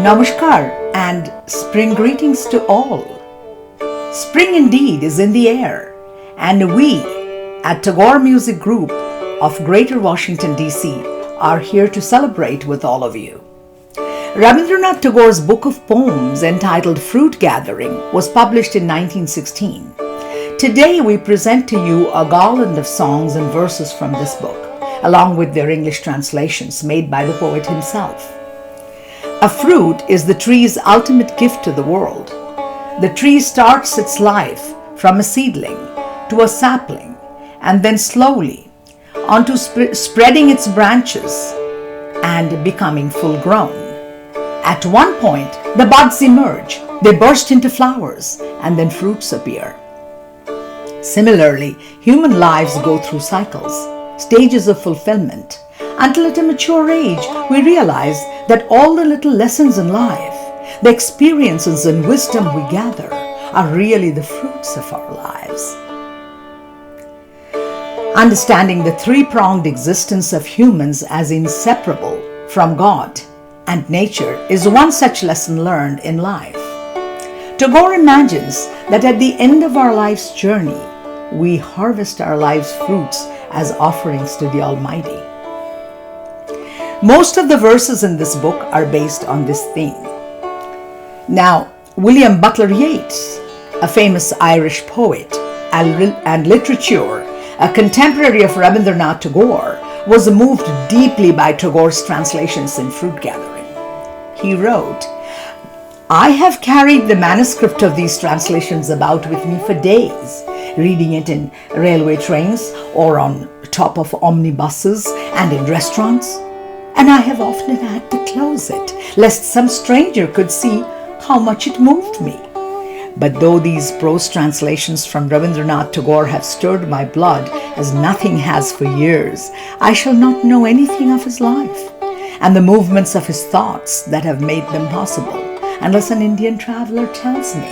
Namaskar and spring greetings to all. Spring indeed is in the air, and we at Tagore Music Group of Greater Washington, D.C. are here to celebrate with all of you. Rabindranath Tagore's book of poems entitled Fruit Gathering was published in 1916. Today we present to you a garland of songs and verses from this book, along with their English translations made by the poet himself. A fruit is the tree's ultimate gift to the world. The tree starts its life from a seedling to a sapling and then slowly onto spreading its branches and becoming full grown. At one point, the buds emerge, they burst into flowers, and then fruits appear. Similarly, human lives go through cycles, stages of fulfillment, until at a mature age we realize that all the little lessons in life, the experiences and wisdom we gather are really the fruits of our lives. Understanding the three-pronged existence of humans as inseparable from God and nature is one such lesson learned in life. Tagore imagines that at the end of our life's journey, we harvest our life's fruits as offerings to the Almighty. Most of the verses in this book are based on this theme. Now, William Butler Yeats, a famous Irish poet and literature, a contemporary of Rabindranath Tagore, was moved deeply by Tagore's translations in Fruit Gathering. He wrote, "I have carried the manuscript of these translations about with me for days, reading it in railway trains or on top of omnibuses and in restaurants. And I have often had to close it, lest some stranger could see how much it moved me. But though these prose translations from Rabindranath Tagore have stirred my blood as nothing has for years, I shall not know anything of his life and the movements of his thoughts that have made them possible, unless an Indian traveler tells me."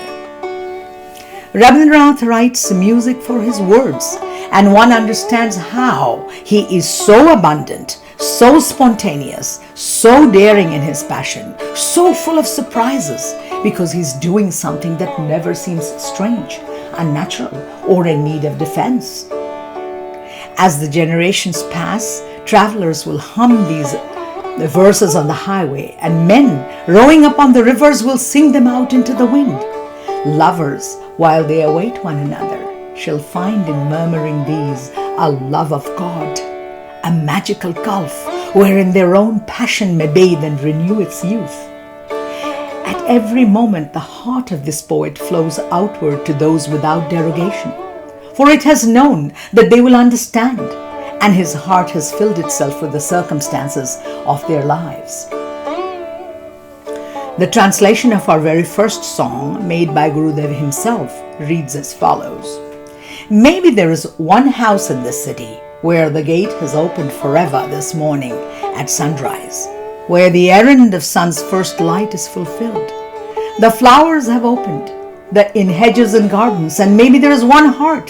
Rabindranath writes music for his words, and one understands how he is so abundant, so spontaneous, so daring in his passion, so full of surprises, because he's doing something that never seems strange, unnatural, or in need of defense. As the generations pass, travelers will hum these verses on the highway, and men rowing upon the rivers will sing them out into the wind. Lovers, while they await one another, shall find in murmuring these a love of God, a magical gulf wherein their own passion may bathe and renew its youth. At every moment the heart of this poet flows outward to those without derogation, for it has known that they will understand, and his heart has filled itself with the circumstances of their lives. The translation of our very first song, made by Gurudev himself, reads as follows. "Maybe there is one house in this city where the gate has opened forever this morning at sunrise, where the errand of sun's first light is fulfilled. The flowers have opened in hedges and gardens, and maybe there is one heart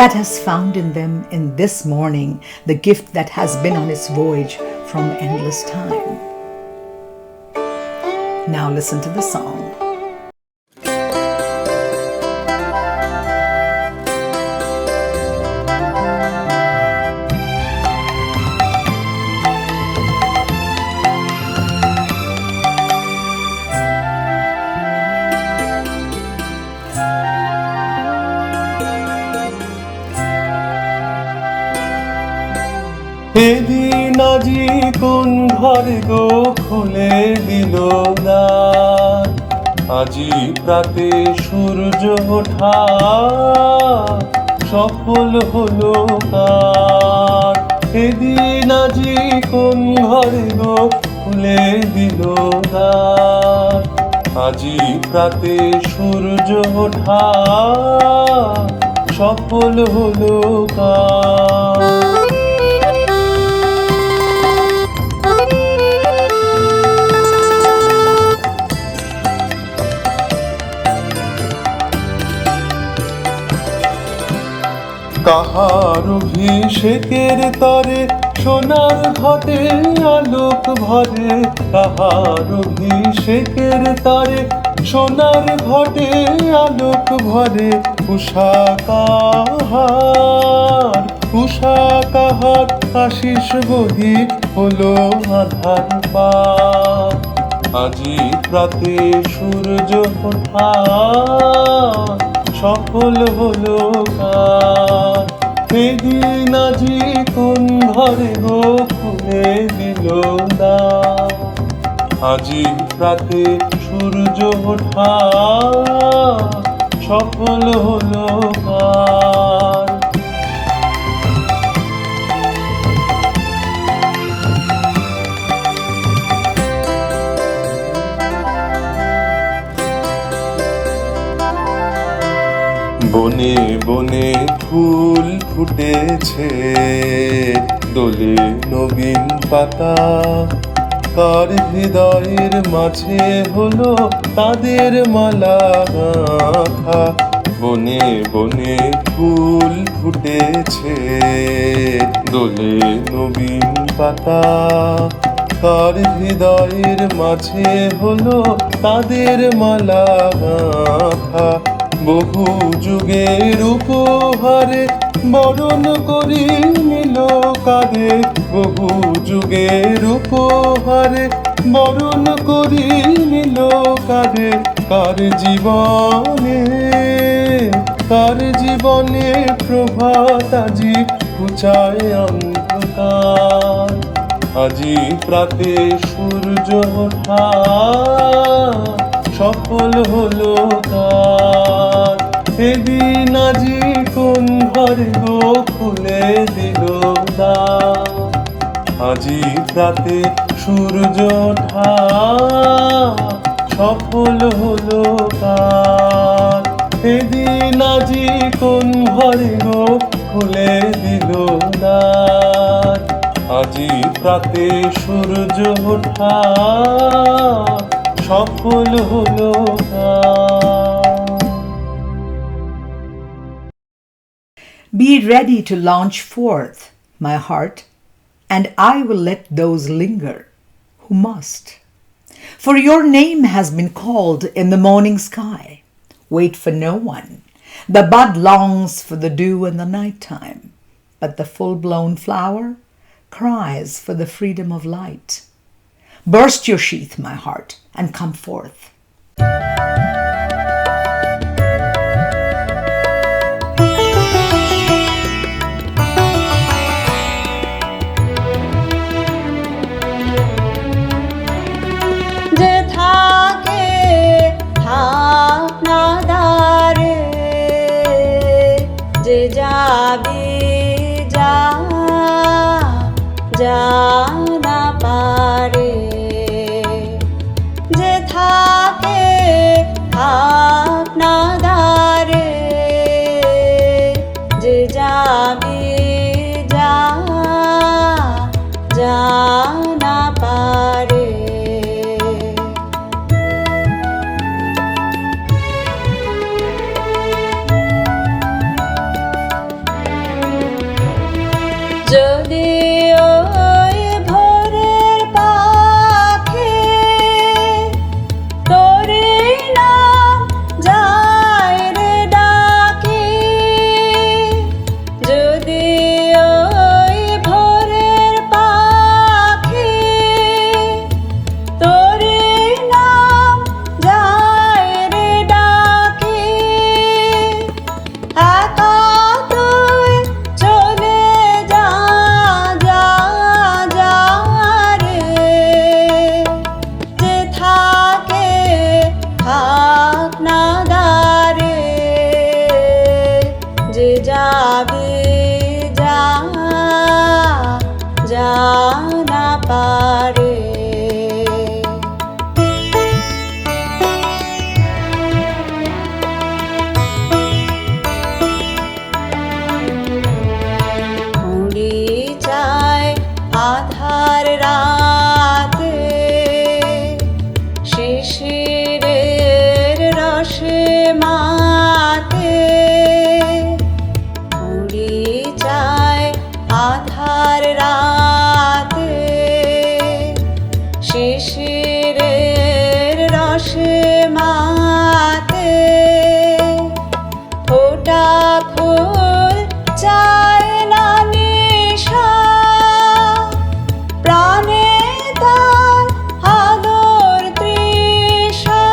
that has found in them in this morning the gift that has been on its voyage from endless time." Now listen to the song. এদিন আজি কোন ঘর গো খুলে দিল দ্বার, আজি প্রাতে সূর্য ওঠা সফল হলো কার। এদিন আজি কোন ঘর গো খুলে দিল দ্বার, আজি প্রাতে সূর্য ওঠা সফল হলো কার। কাহার অভিষেকের তরে সোনার ঘটে আলোক ভরে তাহার অভিষেকের তারে সোনার ঘটে আলোক ভরে উষা কাহার আশিস বহি হলো আধার পার আজি প্রাতে সূর্য ওঠা সফল হলো কার সেদিন আজি কোন ঘরে গো খুলে দিল দ্বার আজি প্রাতে সূর্য ওঠা সফল হলো কার বনে বনে ফুল ফুটেছে দোলে নবীন পাতা কার হৃদয়ের মাঝে হলো তাদের মালা গাঁথা বনে বনে ফুল ফুটেছে দোলে নবীন পাতা কার হৃদয়ের মাঝে হলো তাদের মালা গাঁথা বহু যুগের উপহারে বরণ করি নিল কারে বহু যুগের উপহারে বরণ করি নিল কারে কার জীবনে প্রভাত আজি ঘুচায় অন্ধকার আজি প্রাতে সূর্য ওঠা সফল হলো কার সেদিন আজি কোন ঘরে গো খুলে দিল দ্বার আজি প্রাতে সূর্য ওঠা সফল হলো কার সেদিন আজি কোন ঘরে গো খুলে দিল দ্বার আজি প্রাতে সূর্য ওঠা সফল হলো Be ready to launch forth, my heart, and I will let those linger who must. For your name has been called in the morning sky. Wait for no one. The bud longs for the dew in the night time, but the full-blown flower cries for the freedom of light. Burst your sheath, my heart, and come forth. যে থাকে না দারে যে যাবে যা না পারে যে থাকে শিশিরের রসে মাতে ফোটা ফুল চায় না নিশা প্রাণে তার আদর তৃষা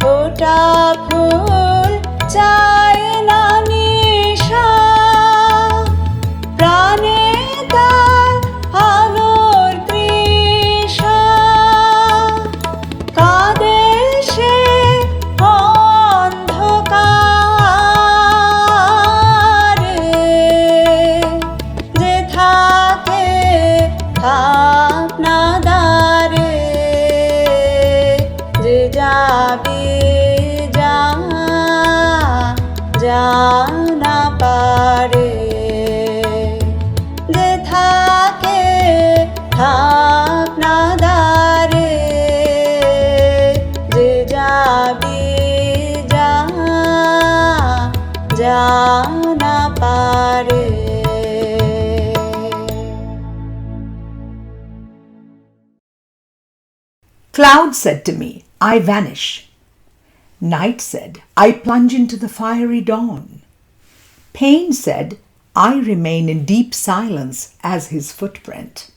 ফোটা ফুল চায় না নিশা প্রাণে তার আলোর তৃষা কাঁদে সে অন্ধকারে যে থাকে আপনাদারে যে যাবে জানা পারে যে থাকে আপনাদারে যে যাবে জানা পারে Cloud said to me, I vanish. Night said, I plunge into the fiery dawn. Pain said, I remain in deep silence as his footprint.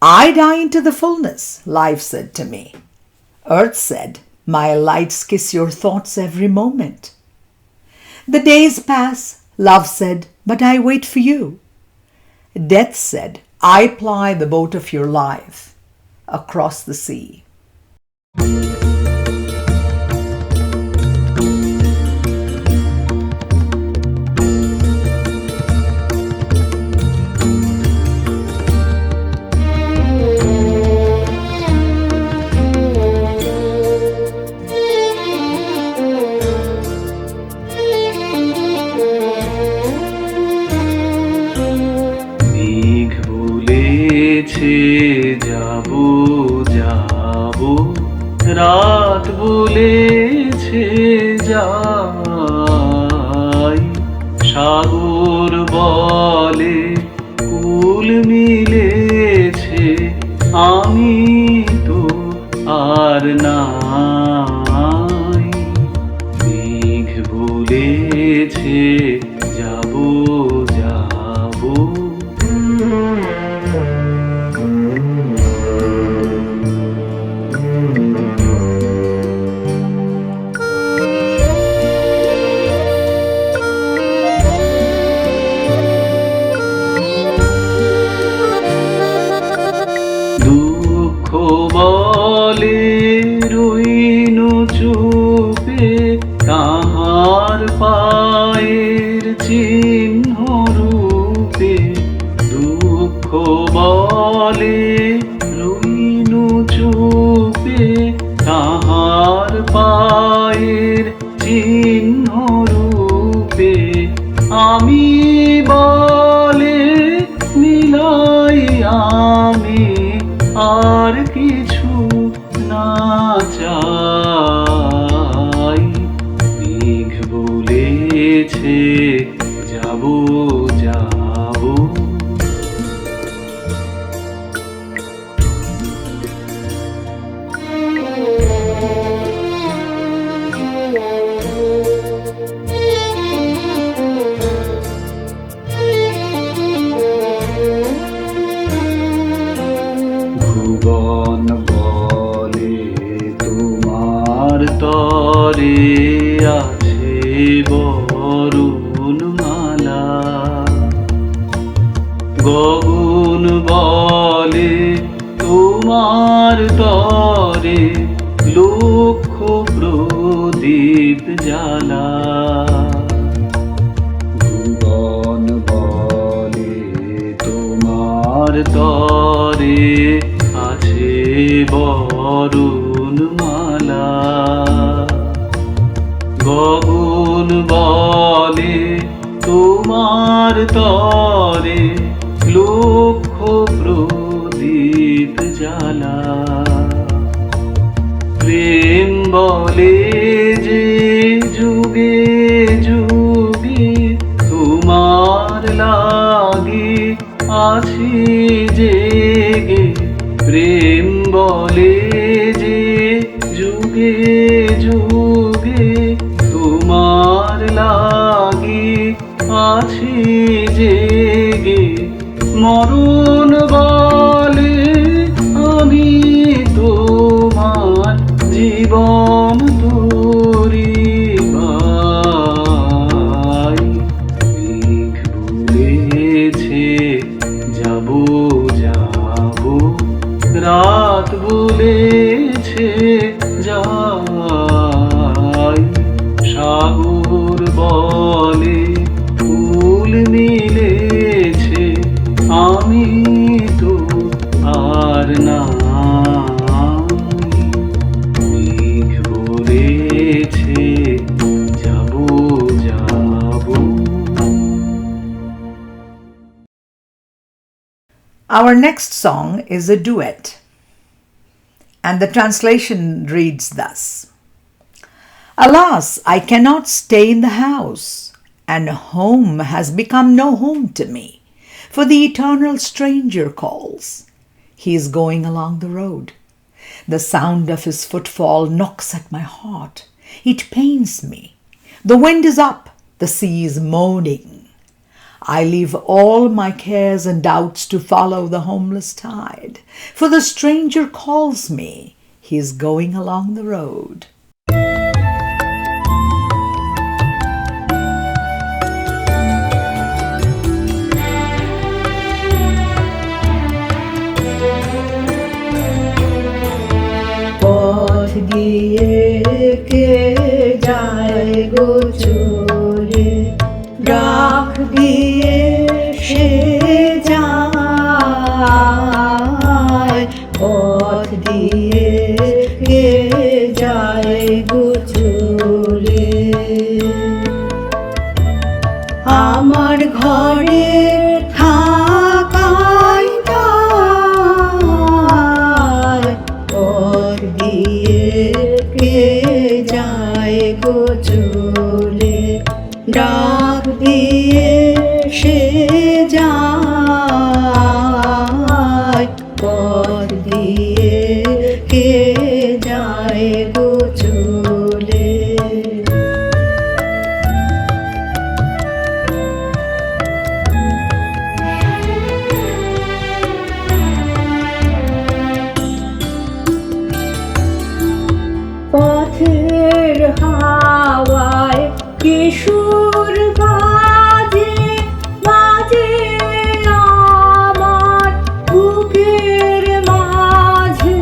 I die into the fullness, life said to me. Earth said, my lights kiss your thoughts every moment. The days pass, love said, but I wait for you. Death said, I ply the boat of your life across the sea. মেঘ বলেছে যাব যাব রাত বলেছে যাই সাগর বলে কুল মিলেছে আমি তো আর নাই মেঘ বলেছে যাব যাব দুঃখ বলে রইনু চুপে তাহার পায়ের চিহ্ন রূপে দুঃখ বলে রইনু চুপে তাহার পায়ের চিহ্ন রূপে আমি বলে মিলাই আমি আর কিছু না চাই মেঘ বলেছে যাব যাব ভুবন বলে তোমার তরে আছে বরুণ মালা গগন বলে তোমার তরে লক্ষ প্রদীপ জ্বালা ভুবন বলে তোমার তরে আছে বরুণ মালা গগন বলে তোমার তরে লক্ষ প্রদীপ জ্বালা প্রেম বলে যে যুগে যুগে তোমার লাগে আছি জেগে বলে যে যুগে যুগে তোমার লাগি আছি জেগে, মরণ বলে আমি তোমার জীবন তোরি ভাই। মেঘ বলেছে যাব যাব, রাত বলেছে যাই, সাগর বলে ফুল মিলেছে আমি তো আর নাই। মেঘ বলেছে যাব যাব। Our next song is a duet, and the translation reads thus: Alas, I cannot stay in the house, and home has become no home to me, for the eternal stranger calls. He is going along the road. The sound of his footfall knocks at my heart. It pains me. The wind is up, the sea is moaning. I leave all my cares and doubts to follow the homeless tide, for the stranger calls me. He is going along the road. পথ দিয়ে কে যায় গো চোরে, ডাক দিয়ে সে যায়। পথ দিয়ে কে যায় গো চোরে, আমার ঘরে থাকাই দায়। পথ দিয়ে কে যায় গো চলে, ডাক দিয়ে সে যায়। পথ দিয়ে কে যায় গো চলে। পথের হাওয়ায় কিশোর বাজে বাজে আমার বুকের মাঝে।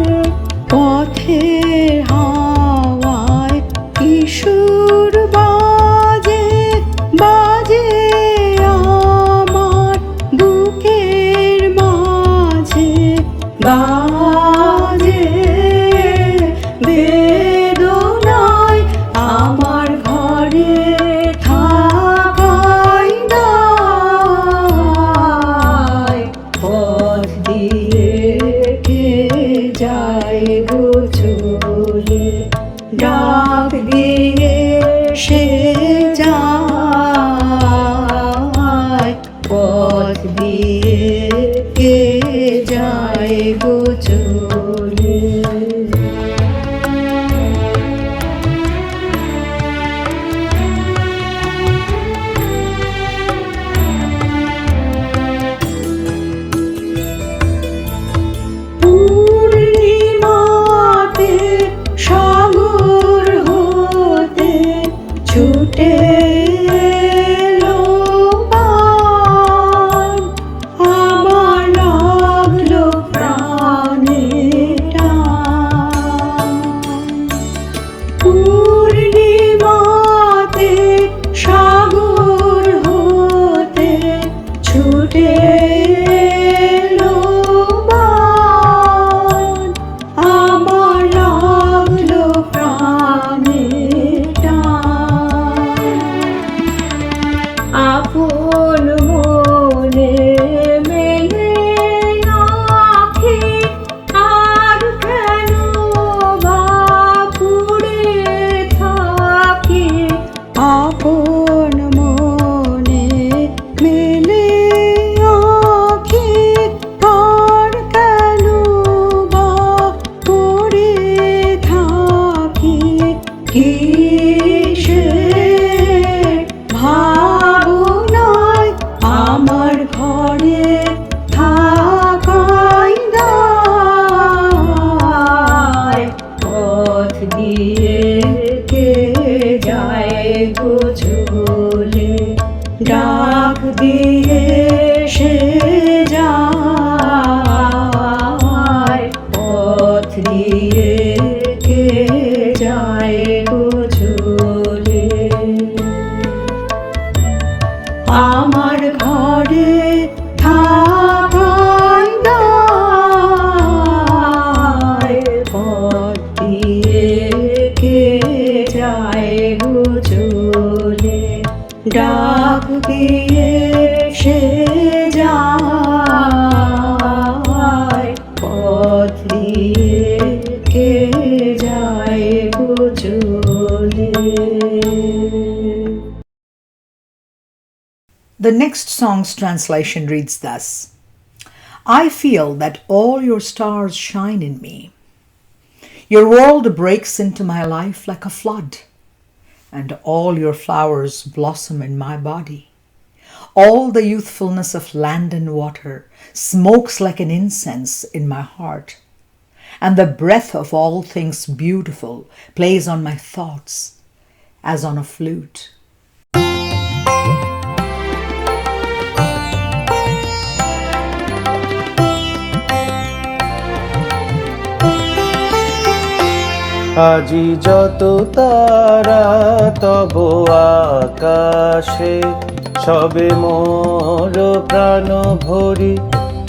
পথের হাওয়ায় কিশোর বাজে বাজে আমার বুকের মাঝে। বাজে বেদনায় আমার ঘরে থাকাই দায়। পথ দিয়ে কে যায় গো চলে, ডাক দিয়ে সে যায়। পথ দিয়ে কে যায় গো চলে। পূর্ণিমাতে সাগর হতে ছুটে এলো প্রাণ, আমার লাগলো প্রাণে দিয়ে কে যায় গো চলে। The next song's translation reads thus: I feel that all your stars shine in me. Your world breaks into my life like a flood, and all your flowers blossom in my body. All the youthfulness of land and water smokes like an incense in my heart, and the breath of all things beautiful plays on my thoughts as on a flute. আজি যত তারা তব আকাশে, সবে মোর প্রাণ ভরি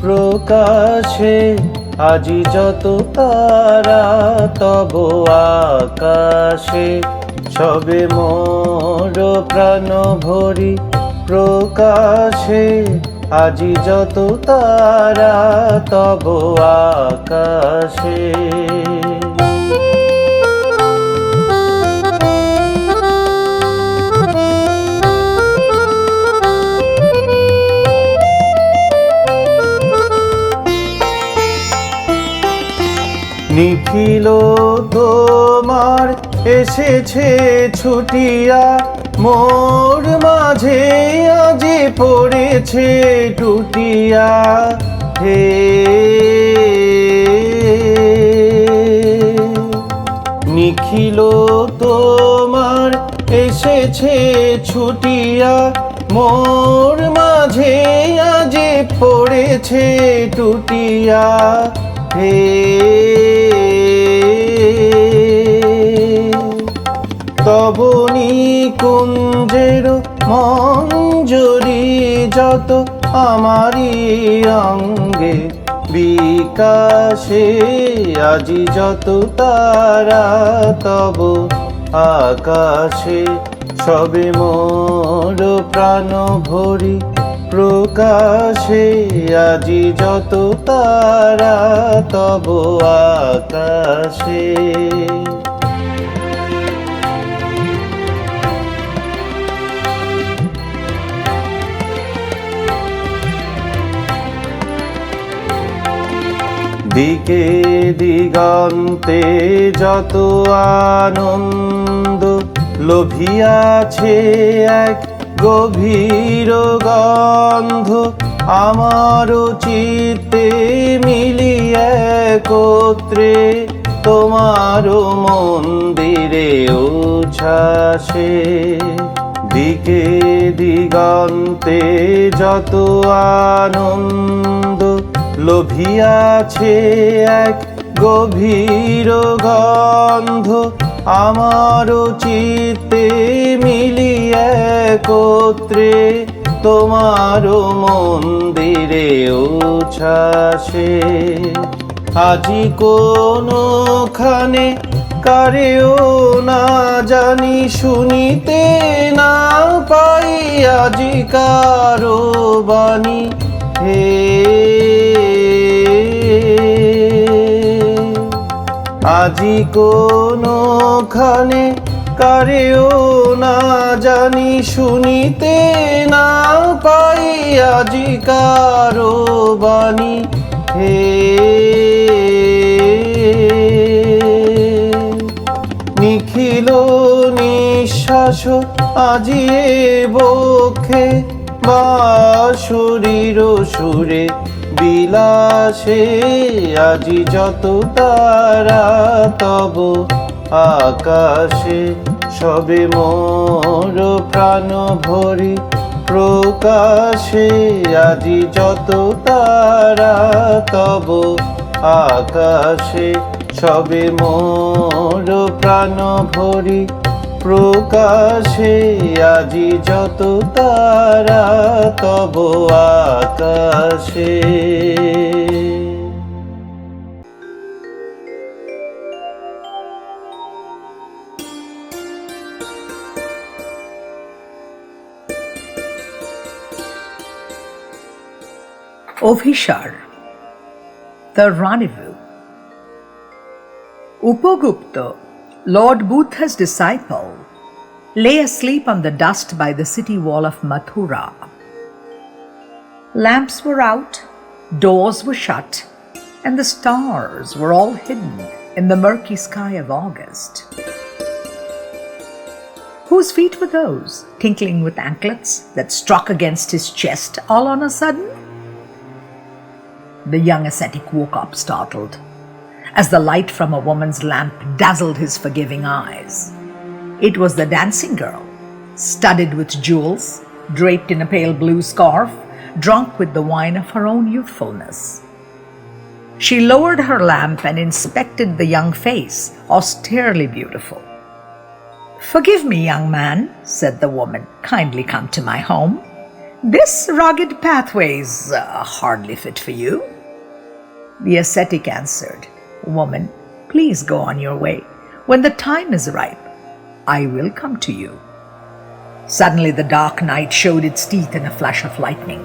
প্রকাশে। আজি যত তারা তব আকাশে, সবে মোর প্রাণ ভরি প্রকাশে। আজি যত তারা তব আকাশে। নিখিল তোমার এসেছে ছুটিয়া, মোর মাঝে আজি পড়েছে টুটিয়া। হে নিখিল তোমার এসেছে ছুটিয়া, মোর মাঝে আজি পড়েছে টুটিয়া। হে তব নিকুঞ্জের মঞ্জরি যত আমারি অঙ্গে বিকাশে। আজি যত তারা তব আকাশে, সবে মোর প্রাণ ভরি প্রকাশে। আজি যত তারা তব আকাশে। দিকে দিগন্তে যত আনন্দ লোভিয়াছে এক গভীর গন্ধ, আমার চিত্তে মিলিয়ে একত্রে তোমার মন্দিরে উচ্ছ্বাসে। দিকে দিগন্তে যত আনন্দ লোভিয়াছে এক গভীর গন্ধ, আমার চিত্তে মিলিয়ে একত্রে তোমার মন্দিরে উচ্ছ্বাসে। আজি কোনখানে কারেও না জানি শুনিতে না পাই আজি কারো বাণী। হে আজি কোনখানে কারেও না জানি শুনিতে না পাই আজি কারো বাণী। হে নিখিল নিঃশ্বাস আজি এ বক্ষে, বাঁশরীর সুরে বিলাসে। আজি যত তারা তব আকাশে, সবে মোর প্রাণ ভরি প্রকাশে। আজি যত তারা তব আকাশে, সবে মোর প্রাণ ভরি প্রকাশে। আজি যত তারা তব আকাশে। Ovishar, The Rendezvous, Upagupta, Lord Buddha's disciple, lay asleep on the dust by the city wall of Mathura. Lamps were out, doors were shut, and the stars were all hidden in the murky sky of August. Whose feet were those, tinkling with anklets, that struck against his chest all on a sudden? The young ascetic woke up startled, as the light from a woman's lamp dazzled his forgiving eyes. It was the dancing girl, studded with jewels, draped in a pale blue scarf, drunk with the wine of her own youthfulness. She lowered her lamp and inspected the young face, austerely beautiful. "Forgive me, young man," said the woman. "Kindly come to my home. This rugged pathway is hardly fit for you." The ascetic answered, "Woman, please go on your way. When the time is ripe, I will come to you." Suddenly the dark night showed its teeth in a flash of lightning.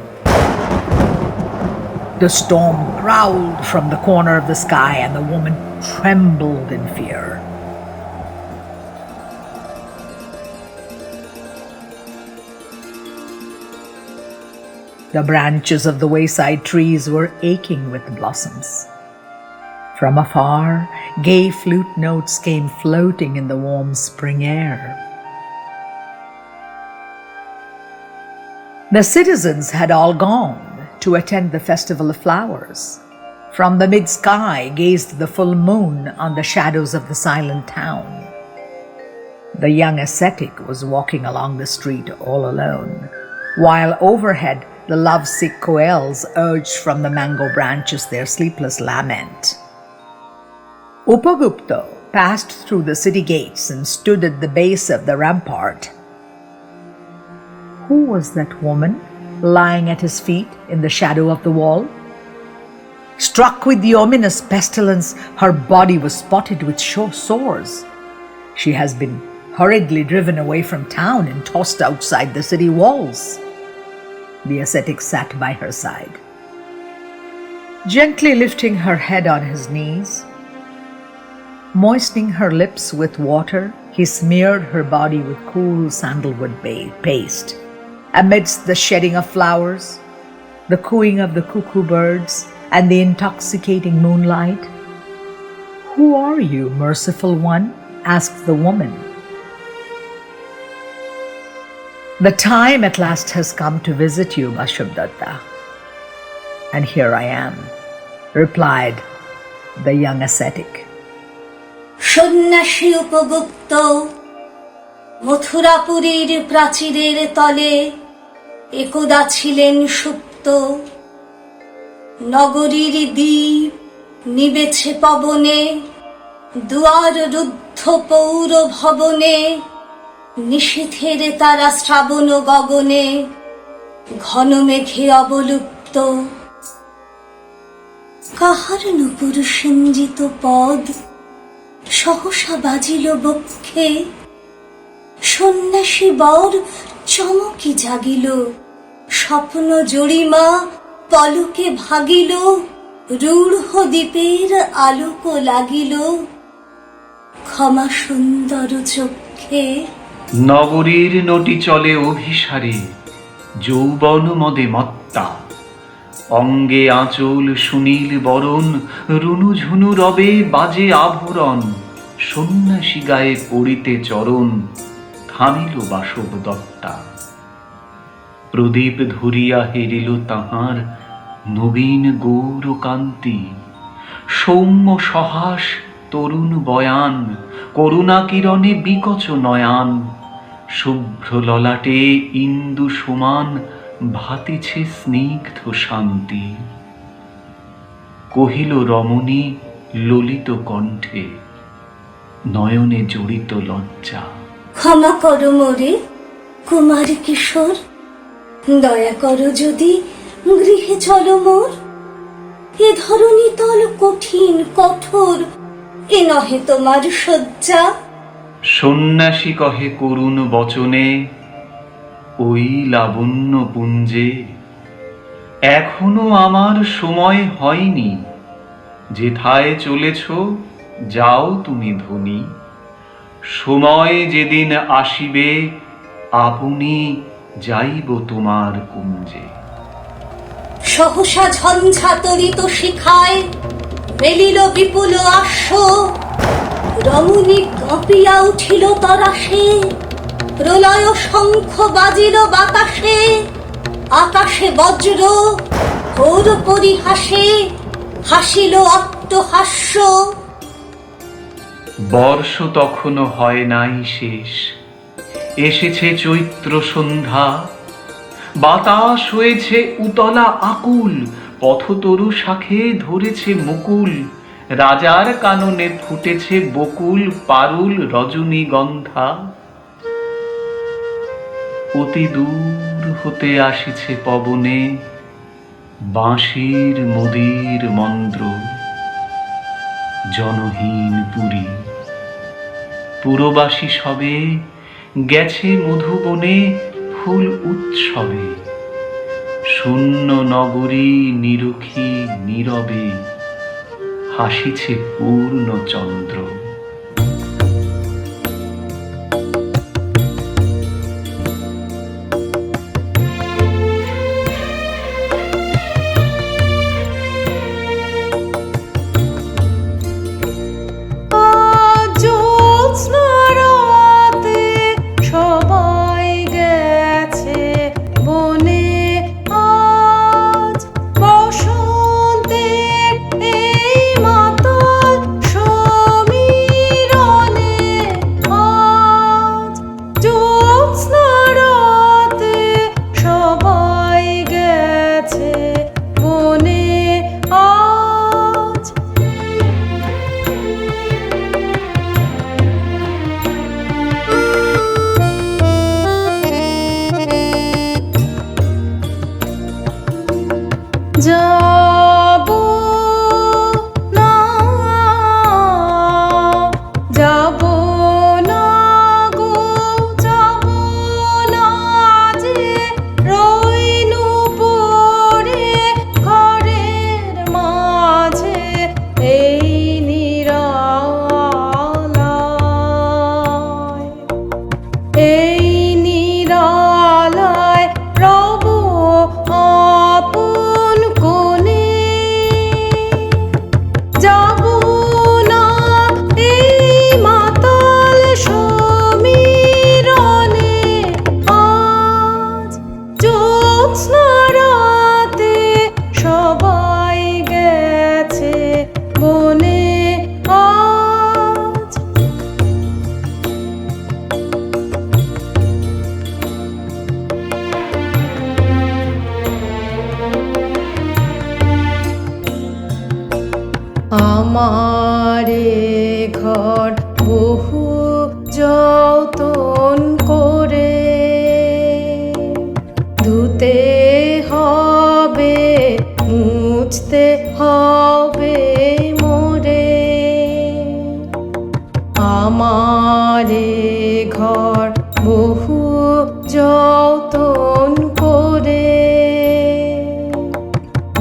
The storm growled from the corner of the sky, and the woman trembled in fear. The branches of the wayside trees were aching with blossoms. From afar, gay flute notes came floating in the warm spring air. The citizens had all gone to attend the festival of flowers. From the mid-sky gazed the full moon on the shadows of the silent town. The young ascetic was walking along the street all alone, while overhead the lovesick quails urged from the mango branches their sleepless lament. Upagupta passed through the city gates and stood at the base of the rampart. Who was that woman lying at his feet in the shadow of the wall? Struck with the ominous pestilence, her body was spotted with sores. She has been hurriedly driven away from town and tossed outside the city walls. The ascetic sat by her side. Gently lifting her head on his knees, moistening her lips with water, he smeared her body with cool sandalwood paste. Amidst the shedding of flowers, the cooing of the cuckoo birds, and the intoxicating moonlight, "Who are you, merciful one?" asked the woman. "The time at last has come to visit you, Basubhadatta, and here I am," replied the young ascetic. সন্ন্যাসী উপগুপ্ত মথুরাপুরীর প্রাচীরের তলে একদা ছিলেন সুপ্ত। নগরীর দ্বীপ নিবেছে পবনে, দুয়ার রুদ্ধ পৌর ভবনে, নিশীথের তারা শ্রাবণ গগনে, ঘন মেঘে অবলুপ্ত। কাহার নূপুর সিঞ্জিত পদ সহসা বাজিল বক্ষে, সন্ন্যাসী বর চমকি জাগিল, স্বপ্ন জড়িমা পলকে ভাগিল, রূঢ় দ্বীপের আলোক লাগিল, ক্ষমা সুন্দর চক্ষে। নগরীর নটি চলে অভিসারে, যৌবন মদে মত্তা, অঙ্গে আঁচল সুনীল বরণ, রুনু ঝুনু রবে বাজে আভরণ, সন্ন্যাসী গায়ে পড়িতে চরণ, থামিল বাসব দত্তা। প্রদীপ ধরিয়া হেরিল তাহার নবীন গৌর কান্তি, সৌম্য সহাস তরুণ বয়ান, করুণা কিরণে বিকচ নয়ান, শুভ্র ললাটে ইন্দু সমান ভাতিছে স্নিগ্ধ শান্তি। কহিল রমণী ললিত কণ্ঠে, নয়নে জড়িত লজ্জা, ক্ষমা করো মোরে কুমার কিশোর, দয়া করো যদি গৃহে চলো মোর। এ ধরনী তল কঠিন কঠোর, এ নহে তোমার শয্যা। সন্ন্যাসী কহে করুণ বচনে, ওই লাবণ্য পুঞ্জে এখনো আমার সময় হয়নি, যেথায় চলেছ যাও তুমি ধনী, সময় যেদিন আসিবে আপনি যাইব তোমার কুঞ্জে। সহসা ঝঞ্ঝা তরিত শিখায় মেলিল বিপুল আশ্ব, রমণী কাঁপিয়া উঠিল তরাসে, প্রলয় শঙ্খ বাজিল বাতাসে, আকাশে বজ্র ঘোর পরিহাসে হাসিল অট্টহাস্য। বর্ষ তখনও হয় নাই শেষ, এসেছে চৈত্র সন্ধ্যা, বাতাস হয়েছে উতলা আকুল, পথতরু শাখে ধরেছে মুকুল, রাজার কাননে ফুটেছে বকুল পারুল রজনীগন্ধা। অতি দূর হতে আসিছে পবনে বাঁশির মদির মন্দ্র। জনহীন পুরী পুরবাসী সবে গেছে মধুবনে ফুল উৎসবে, শূন্য নগরী নিরখী নীরবে হাসিছে পূর্ণচন্দ্র। যাব না, যাব না গো, যাব না যে, রইনু পড়ে ঘরের মাঝে এই নিরালায়, এই নিরালায় রব আপন কোণে। যাব না এই মাতাল সমীরণে, আজ জ্যোৎস্না রাতে সবাই গেছে বনে আজ। আমারে ঘর বহু যতন করে ধুতে হবে, মুছতে হবে মোরে। আমারে ঘর বহু যতন করে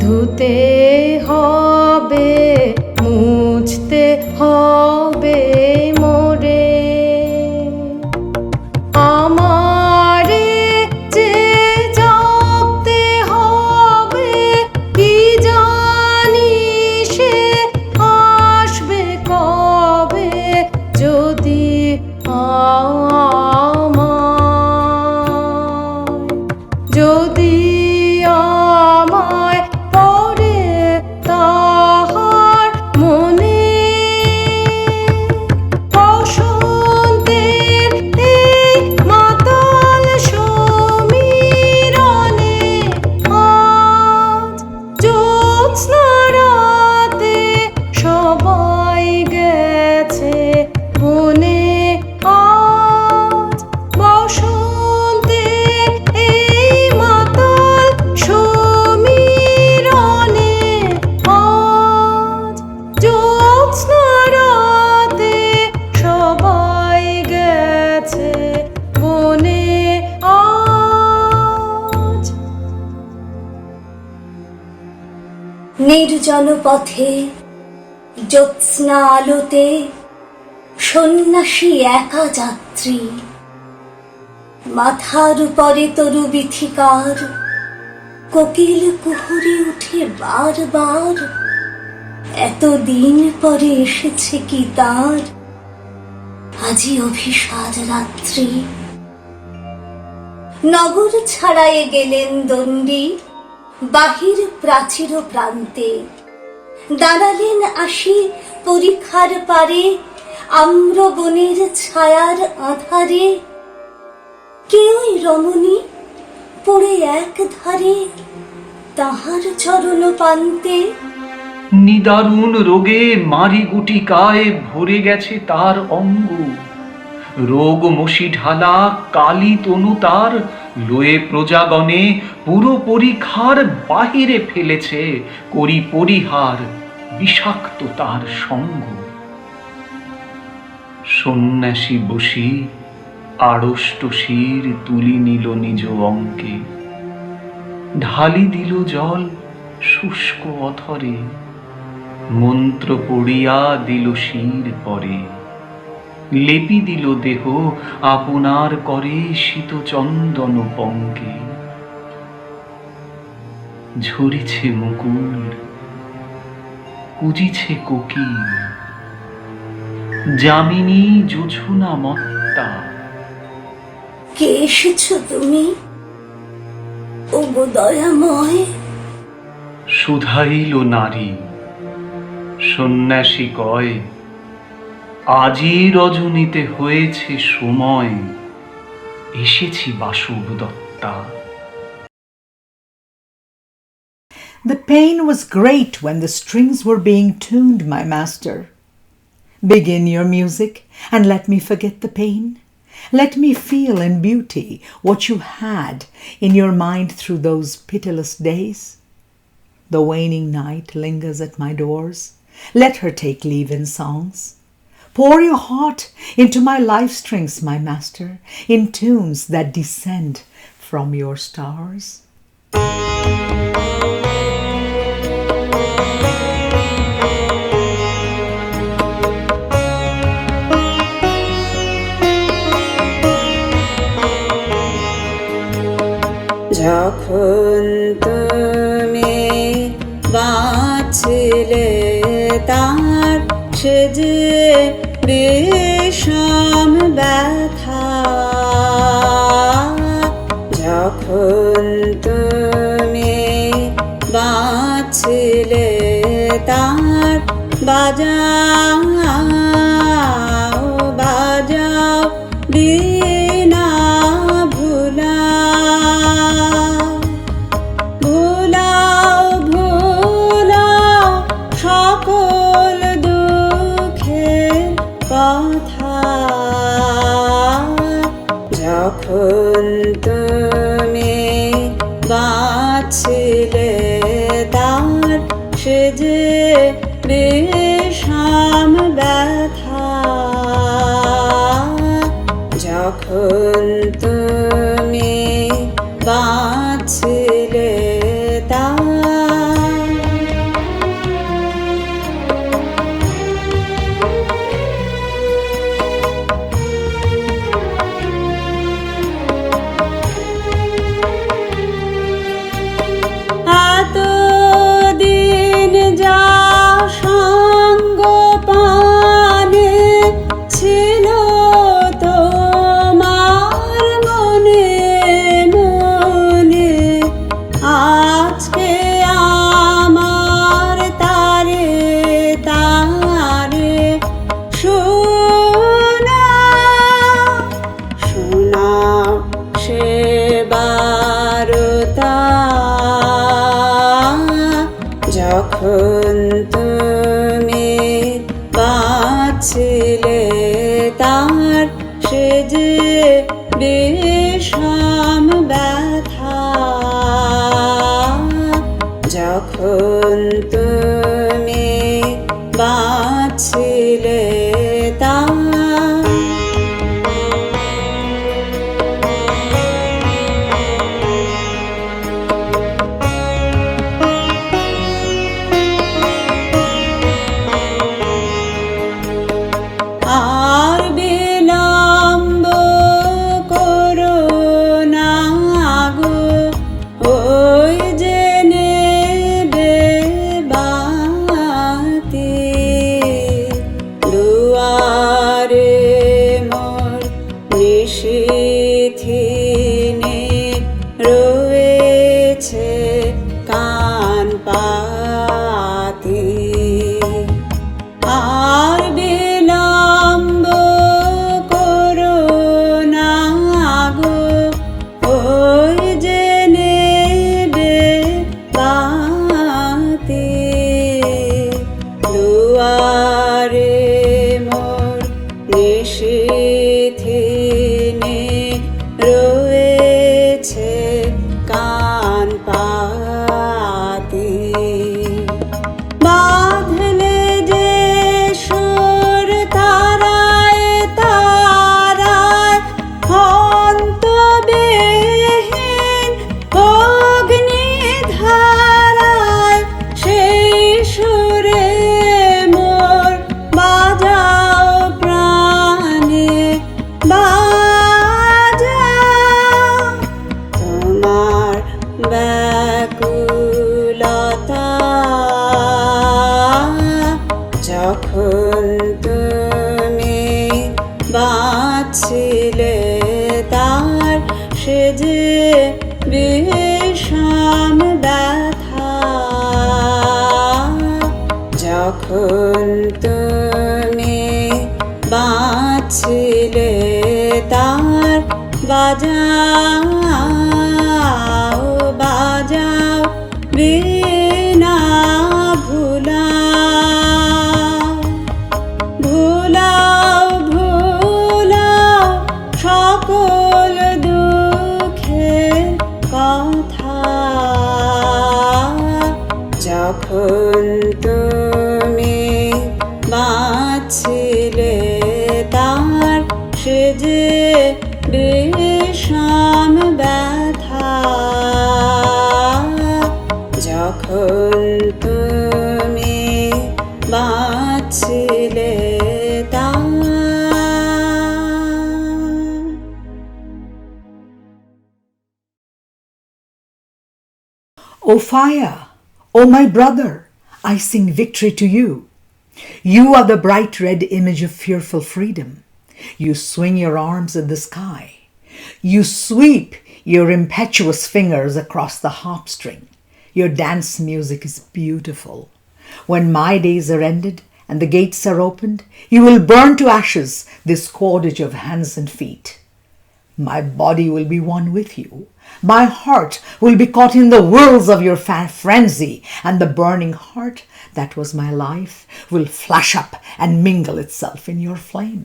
ধুতে হবে, মুছতে হবে মোরে। আমারে যে জপতে হবে, কি জানি সে আসবে কবে, যদি যদি আমায় পড়ে তাহার মনে। বসন্তের এই মাতাল সমীরণে, আজ জ্যোৎস্না রাতে সবাই গেছে বনে আজ। বসন্তের এই মাতাল সমীরণে, আজ জ্যোৎস্না রাতে সবাই গেছে বনে আজ। নির্জন পথে জ্যোৎস্না আলোতে সন্ন্যাসী একা যাত্রী, মাথার উপরে তরু বিথিকার, কোকিল কুহুরে উঠে বারবার, এতদিন পরে এসেছে কি তার আজি অভিসার রাত্রি। নগর ছাড়ায়ে গেলেন দণ্ডী, বাহির প্রাচীর প্রান্তে, দাঁড়ালেন আসি পরিখার পারে, আম্র বনের ছায়ার আধারে। কেউই রমণী পড়ে এক ধারে, তাহার চরণ পান্তে। নিদারুণ রোগে মারি গুটিকায় ভরে গেছে তার অঙ্গ, রোগ মশি ঢালা কালী তনু তার লয়ে প্রজাগণে পুরো পরিখার বাহিরে ফেলেছে করি পরিহার বিষাক্ত তার সঙ্গ। সন্ন্যাসী বসি আড়ষ্ট শির তুলি নিল নিজ অঙ্কে, ঢালি দিল জল শুষ্ক অথরে, মন্ত্র পড়িয়া দিল শির পরে, লেপি দিল দেহ আপনার করে শীত চন্দন পঙ্কে। ঝরিছে মুকুল কুজিছে কোকিল, যামিনী জোছনা মত্তা। কে এসেছ তুমি ওগো দয়াময়? শুধাইল নারী, সন্ন্যাসী কয় আজি রজনীতে হয়েছে সময়, এসেছি Basava Datta. The pain was great when the strings were being tuned, my master. Begin your music and let me forget the pain. Let me feel in beauty what you had in your mind through those pitiless days. The waning night lingers at my doors. Let her take leave in songs. Pour your heart into my life strings, my master, in tunes that descend from your stars. যখন তুমি বাঁচলে তার সে যে বিষম ব্যথা, যখন তুমি বাঁচলে তার বাজাও বাজাও বিনা ভুলাও, ভুলাও ভুলাও সকল দুঃখের কথা। যখন তুমি বাঁচলে তার সে যে বিষম ব্যথা, যখন তুমি বাঁচলে তার। এতদিন যা সঙ্গ পানে ছিল তোমার মনে মনে, আজকে আমার তারে তারে শোনাও শোনাও সে বারতা। যখন তুমি বাঁচলে তার সে যে বিষম ব্যথা, যখন তুমি বাঁচলে তার। দুয়ারে মোর নিশীথিনী রয়েছে কান পাতি বাঁধলে যে সুর তারায় তারায় অন্তবিহীন অগ্নিধারায় সেই সুরে মোর বাজাও প্রাণে বাজাও তোমার ব্যাকুলতা যখন তুমি বাঁচছিলে তার সে যে বিষম ব্যথা যখন তুমি বাঁচছিলে তার বাজাও বাজাও বীণা ভুলাও ভুলাও ভুলাও সকল দুঃখের কথা যখন তুমি বাঁচছিলে তার সে যে বিষম ব্যথা যখন তুমি বাঁচছিলে তার O fire, O my brother, I sing victory to you. You are the bright red image of fearful freedom. You swing your arms in the sky. You sweep your impetuous fingers across the harp string. Your dance music is beautiful. When my days are ended and the gates are opened, you will burn to ashes this cordage of hands and feet. My body will be one with you. My heart will be caught in the whirls of your frenzy, and the burning heart that was my life will flash up and mingle itself in your flame.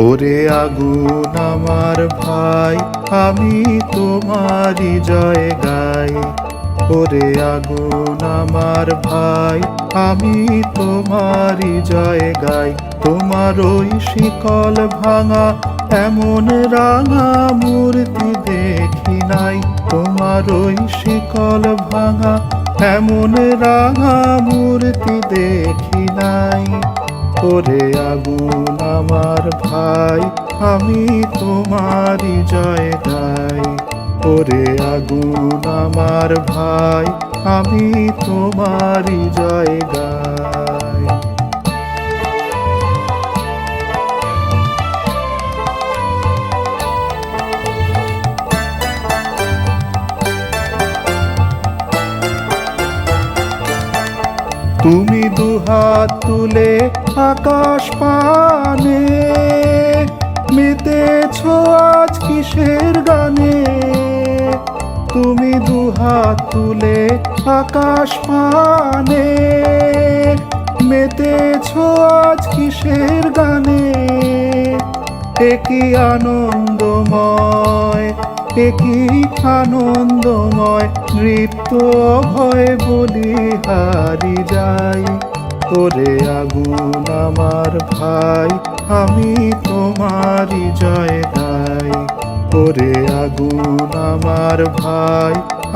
ওরে আগুন আমার ভাই আমি তোমারই জয় গাই ওরে আগুন আমার ভাই আমি তোমারই জয় গাই তোমার ওই শিকল ভাঙা এমন রাঙা মূর্তি দেখি নাই তোমার ওই শিকল ভাঙা এমন রাঙা মূর্তি দেখি নাই ওরে আগুন আমার ভাই আমি তোমারই জয় গাই ওরে আগুন আমার ভাই আমি তোমারই জয় গাই তুমি দুহাত তুলে আকাশ পানে মেতেছ আজ কিসের গানে তুমি দুহাত তুলে আকাশ পানে মেতেছ আজ কিসের গানে একই আনন্দময় একই আনন্দময় নৃত্য ভয় বলি হারি যাই ওরে আগুন আমার ভাই আমি তোমারই জয় গাই ওরে আগুন আমার ভাই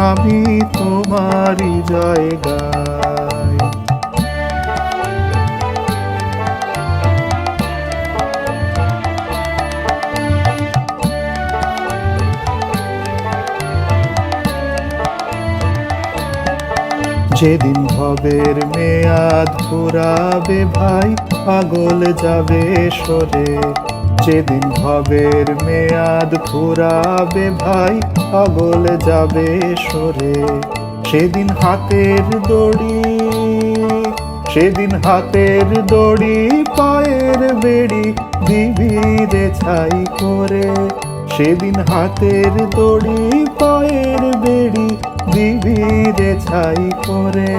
আমি তোমারই জয় গাই যেদিন ভবের মেয়াদ ফুরাবে ভাই পাগল যাবে সরে যেদিন ভবের মেয়াদ ফুরাবে ভাই পাগল যাবে সরে সেদিন হাতের দড়ি সেদিন হাতের দড়ি পায়ের বেড়ি দিবি রে ছাই করে, সেদিন হাতের দড়ি পায়ের বেড়ি দিবি রে ছাই করে।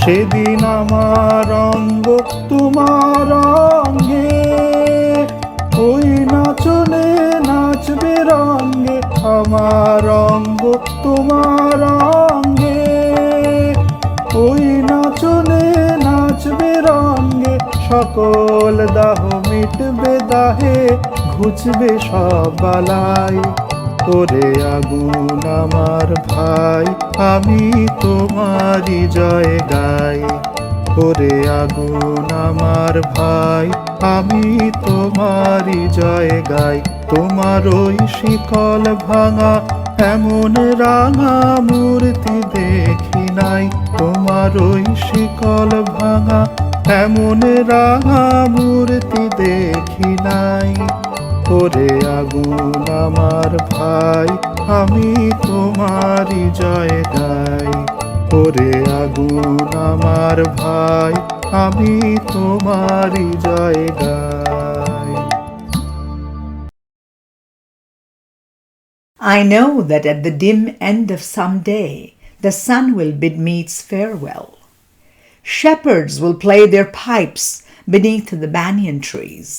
সেদিন আমার অঙ্গ তোমার অঙ্গে, ওই নাচনে নাচবে রঙ্গে, আমার অঙ্গ তোমার অঙ্গে, ওই নাচনে নাচবে রঙ্গে। সকল দাহ মিটবে দাহে, ঘুচবে সব বালাই। ওরে আগুন আমার ভাই, আমি তোমারই জয় গাই। ওরে আগুন আমার ভাই, আমি তোমারই জয় গাই। তোমার ওই শিকল ভাঙা এমন রাঙা মূর্তি দেখি নাই, তোমার ওই শিকল ভাঙা এমন রাঙা মূর্তি দেখি নাই। ওরে আগুন আমার ভাই, আমি তোমারই জয় গাই। ওরে আগুন আমার ভাই, আমি তোমারই জয় গাই। I know that at the dim end of some day, the sun will bid me its farewell. Shepherds will play their pipes beneath the banyan trees,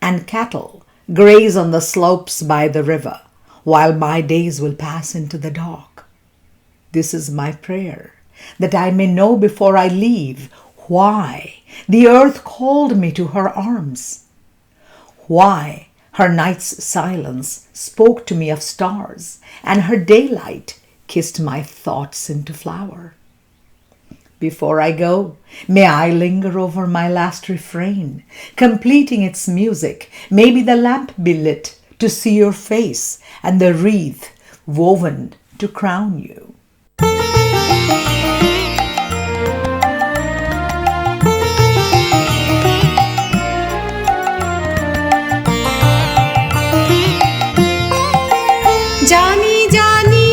and cattle graze on the slopes by the river, while my days will pass into the dark. This is my prayer, that I may know before I leave why the earth called me to her arms, why her night's silence spoke to me of stars, and her daylight kissed my thoughts into flower. Before I go, may I linger over my last refrain, completing its music. Maybe the lamp be lit to see your face, and the wreath woven to crown you. জানি জানি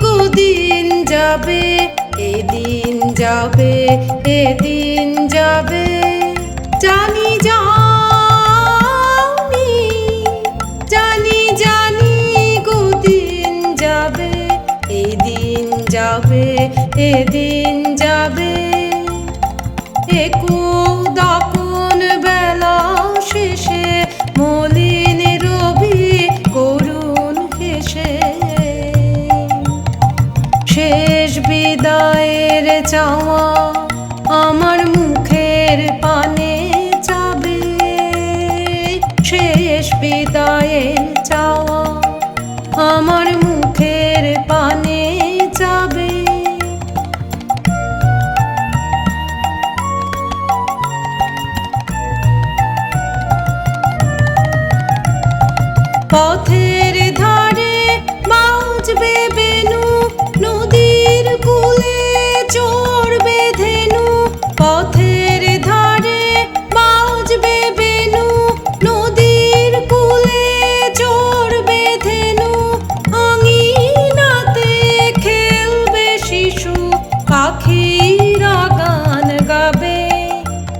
গো দিন যাবে, এদিন যাবে, এদিন যাবে। জানি জানি জানি জানি গো দিন যাবে, এদিন যাবে, এদিন যাবে। দপন বেলা শেষে মলিন রবি করুণ হেসে, শেষ বিদায়ের চাওয়া আমার মুখের পানে যাবে, শেষ বিদায়ের চাওয়া আমার মুখের পানে যাবে। পথের ধারে বাজবে বেনু, নদীর কূলে চড়বে ধেনু। পথের ধারে বাজবে বেনু, নদীর কূলে চড়বে ধেনু। আঙিনাতে খেলবে শিশু, পাখিরা গান গাবে।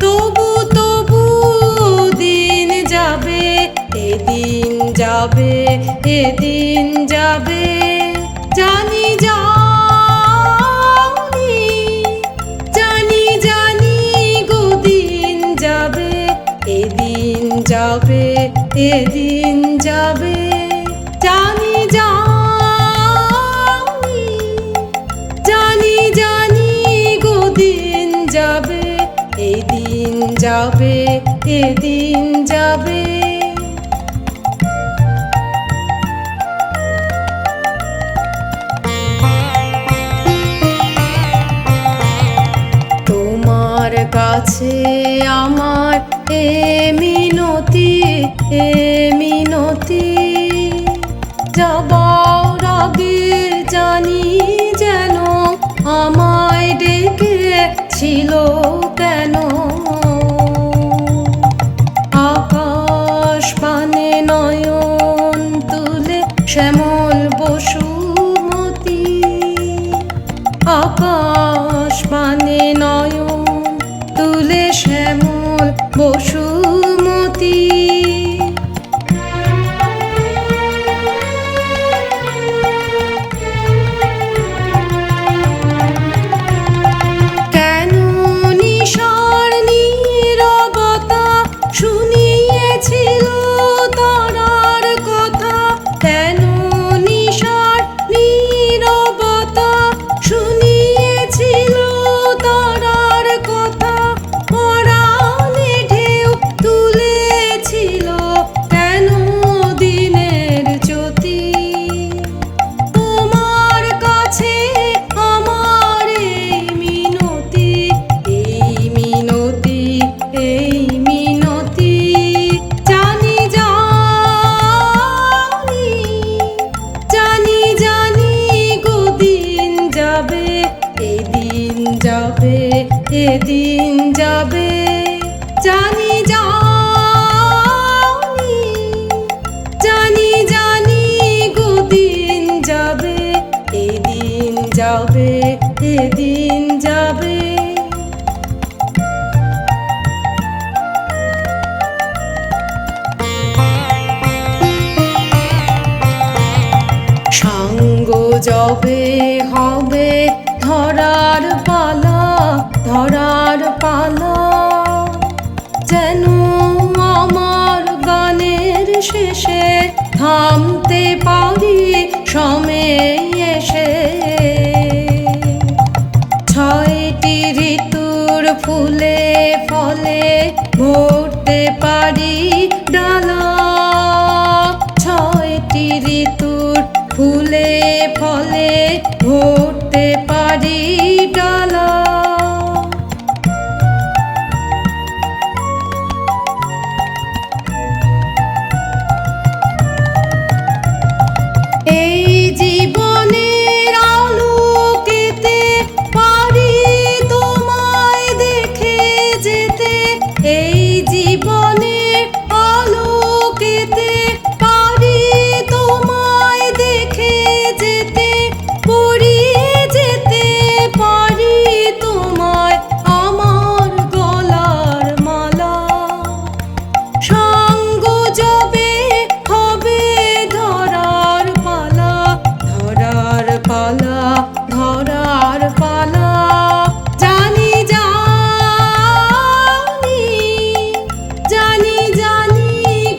তবু তবু দিন যাবে, এদিন যাবে, এদিন যাবে। জানি জানি জানি জানি গো দিন যাবে, এদিন যাবে, এদিন যাবে। জানি জানি জানি জানি গো দিন যাবে, এদিন যাবে, এদিন যাবে। তোমার কাছে আমার এ মিনতি, এ মিনতি। যাবার আগে জানি যেন আমায় ডেকেছিল কেন। আকাশ পানে নয়ন তুলে শ্যামল বসুমতী, আকাশ পানে নয়ন যবে হবে ধরার পালা, ধরার পালা, যেন আমার গানের শেষে থামতে পারি সময়ে এসে। ছয়টি ঋতুর ফুলে ফলে ভরতে পারি ডালা, ছয়টি ঋতুর ফুলে ফলে ভরতে পারি ডালা। এই জীবনের আলোকেতে পারি তোমায় দেখে যেতে, এই জীবনের আলোকেতে পারি তোমায় দেখে যেতে, পরিয়ে যেতে পারি তোমায় আমার গলার মালা। সঙ্গ যবে হবে ধরার পালা, ধরার পালা, ধরার পালা, জানি জানি, জানি জানি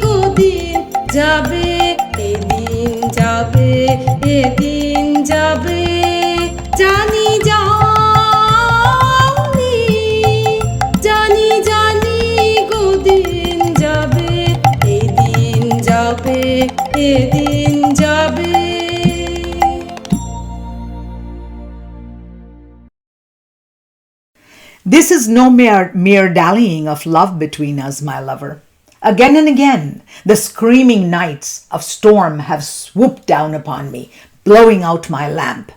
গদিন যাবে, এদিন যাবে, এদিন যাবে, জানি জানি, জানি জানি গদিন যাবে, এদিন যাবে, এদিন যাবে। This is no mere dallying of love between us, my lover. Again and again, the screaming nights of storm have swooped down upon me, blowing out my lamp.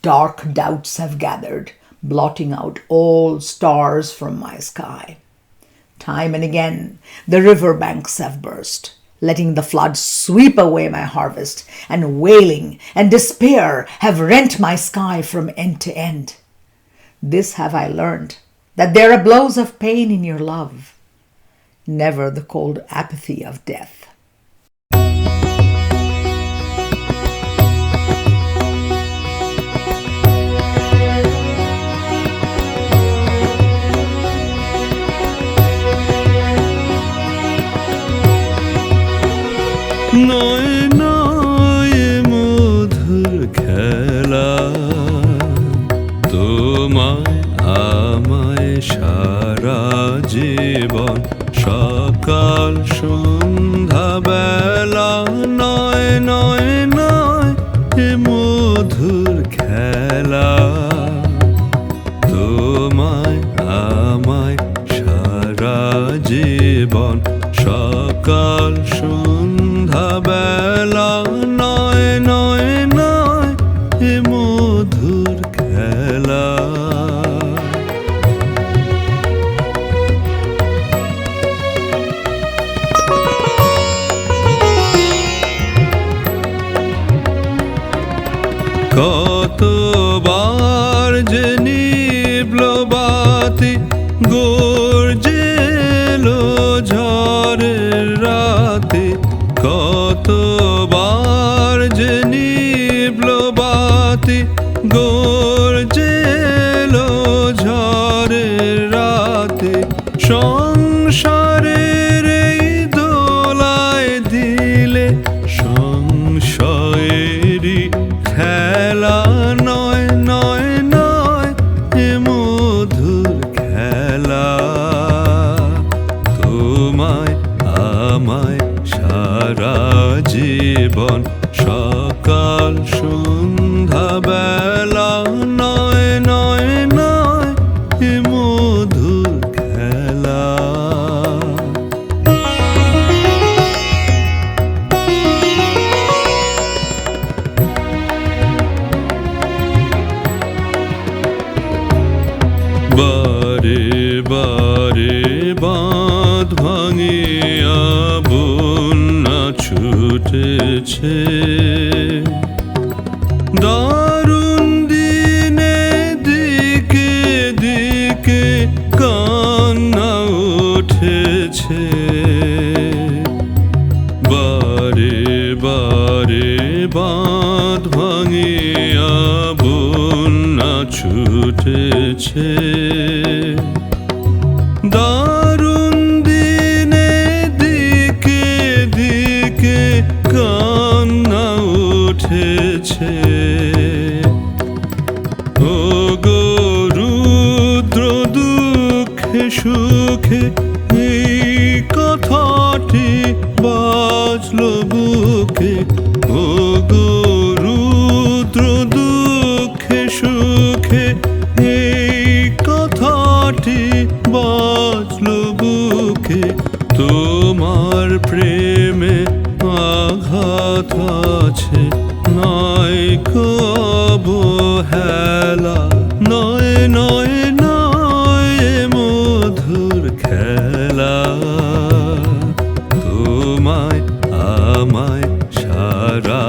Dark doubts have gathered, blotting out all stars from my sky. Time and again, the river banks have burst, letting the flood sweep away my harvest, and wailing and despair have rent my sky from end to end. This have I learned, that there are blows of pain in your love, never the cold apathy of death. নয় নয় মধুর খেলা, তোমায় আমায় সারা জীবন সকাল সন্ধ্যা বেলা। নয় নয় নয় এ মধুর খেলা, তোমায় আমায় সারা জীবন সকাল সন্ধ্যা বেলা। নয় নয় নয় এ মধুর খেলা। কতবার যে নিভল বাতি, গর্জে এলো ঝড়ের রাতে। কতবার যে নিভল বাতি, গর্জে এলো ঝড়ের রাতে। সংসারের এই দোলায় দিলে সংশয়েরই খেলা। নয় নয় নয় এ মধুর খেলা, তোমায় আমায় সারা জীবন সকাল সন্ধ্যা বেলা। নয় নয় নয় এ মধুর খেলা। বারে বারে বাঁধ ভাঙিয়া বন্যা ছুটেছে, দারুণ দিনে দিকে দিকে কান্না উঠেছে। বারে বারে বাঁধ ভাঙিয়া বন্যা ছুটেছে দারুণ দিনে দিকে দিকে কান্না উঠেছে ও গো রুদ্র দুঃখে সুখে এই কথাটি বাজলো বুকে ও গো রুদ্র দুঃখে সুখে এই কথাটি বাজলো বুকে তোমার প্রেমে আঘাত আছে নয় কো অবহেলা নয় নয় নয় মধুর খেলা তোমায় আমায় সারা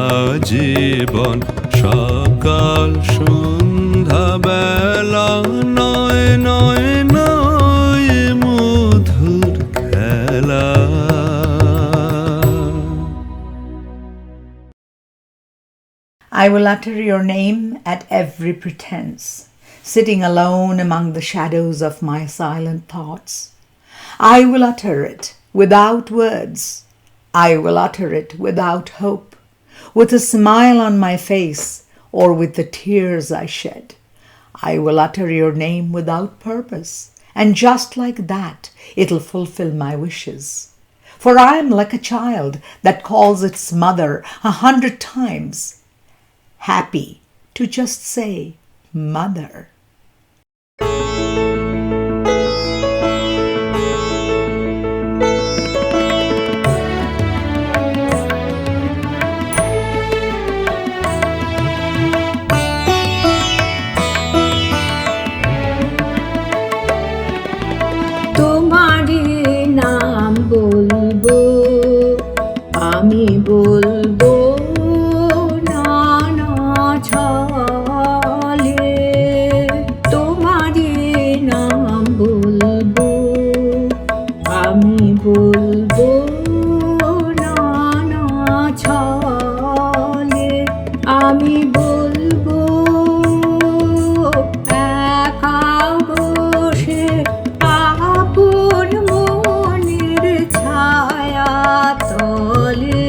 জীবন সকাল সন্ধ্যা বেলা নয় নয় নয় মধুর খেলা I will utter your name at every pretense, sitting alone among the shadows of my silent thoughts. I will utter it without words. I will utter it without hope, with a smile on my face or with the tears I shed. I will utter your name without purpose, and just like that, it'll fulfill my wishes. For I am like a child that calls its mother 100 times, happy to just say, Mother. তোমারই নাম বলবো আমি বলবো নানা ছলে তোমারই নাম বলবো আমি বলবো নানা ছলে আমি বলবো একা বসে আপন মনের ছায়া তলে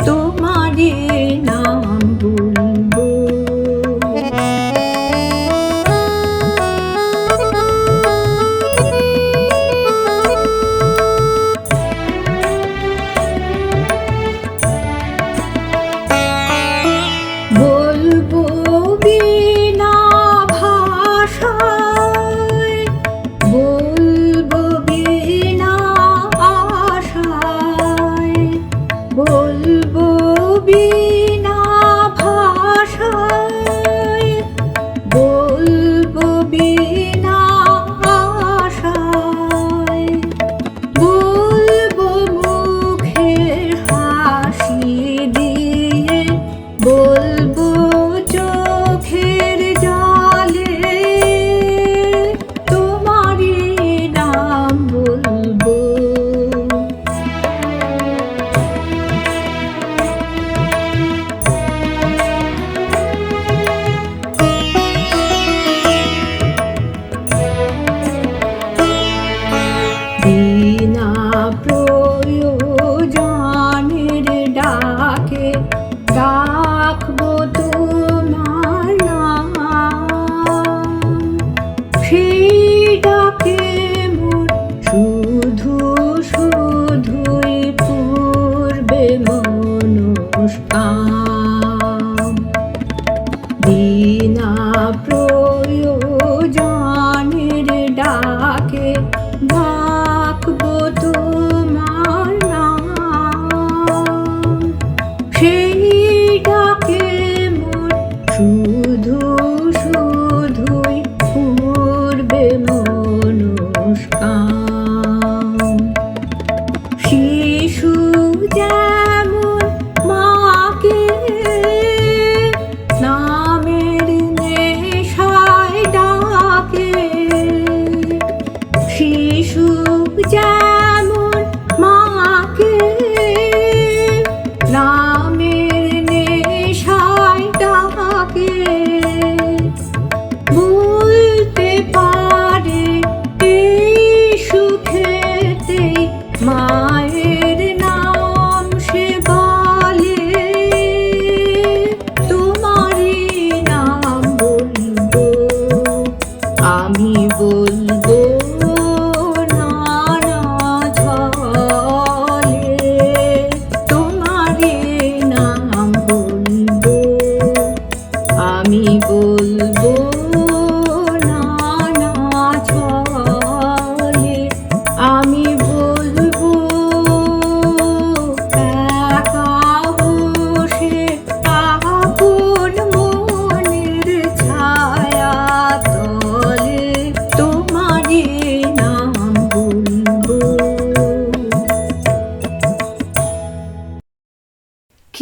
তোমারই নাম বলবো বলবো বিনা ভাষায় বলবো বিনা আশায় বলবো বিনা ভাষায় বলবো বিনা আশায় বলবো মুখের হাসি দিয়ে বলবো চোখের জলে তোমারই নাম বলবো বিনা প্রয়োজনের ডাকে ডাকবো তোমার নাম সেই ডাকে মোর শুধু শুধুই পূর্বে মনস্কাম বিনা প্রয়োজনের ডাকে ডাকবো তোমার নাম সেই ডাকে মোর শুধু শুধুই পূর্বে মনস্কাম শিশু যেমন মাকে নামের নেশায় ডাকে শিশু যেমন মাকে নামের নেশায় ডাকে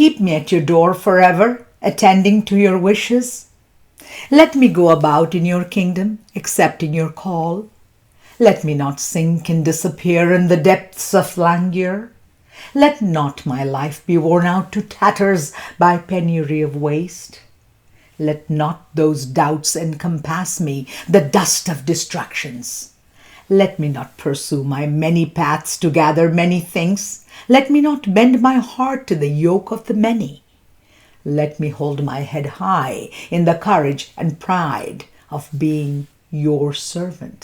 keep me at your door forever, attending to your wishes. Let me go about in your kingdom, accepting your call. Let me not sink and disappear in the depths of languor. Let not my life be worn out to tatters by penury of waste. Let not those doubts encompass me, the dust of distractions. Let me not pursue my many paths to gather many things. Let me not bend my heart to the yoke of the many. Let me hold my head high in the courage and pride of being your servant.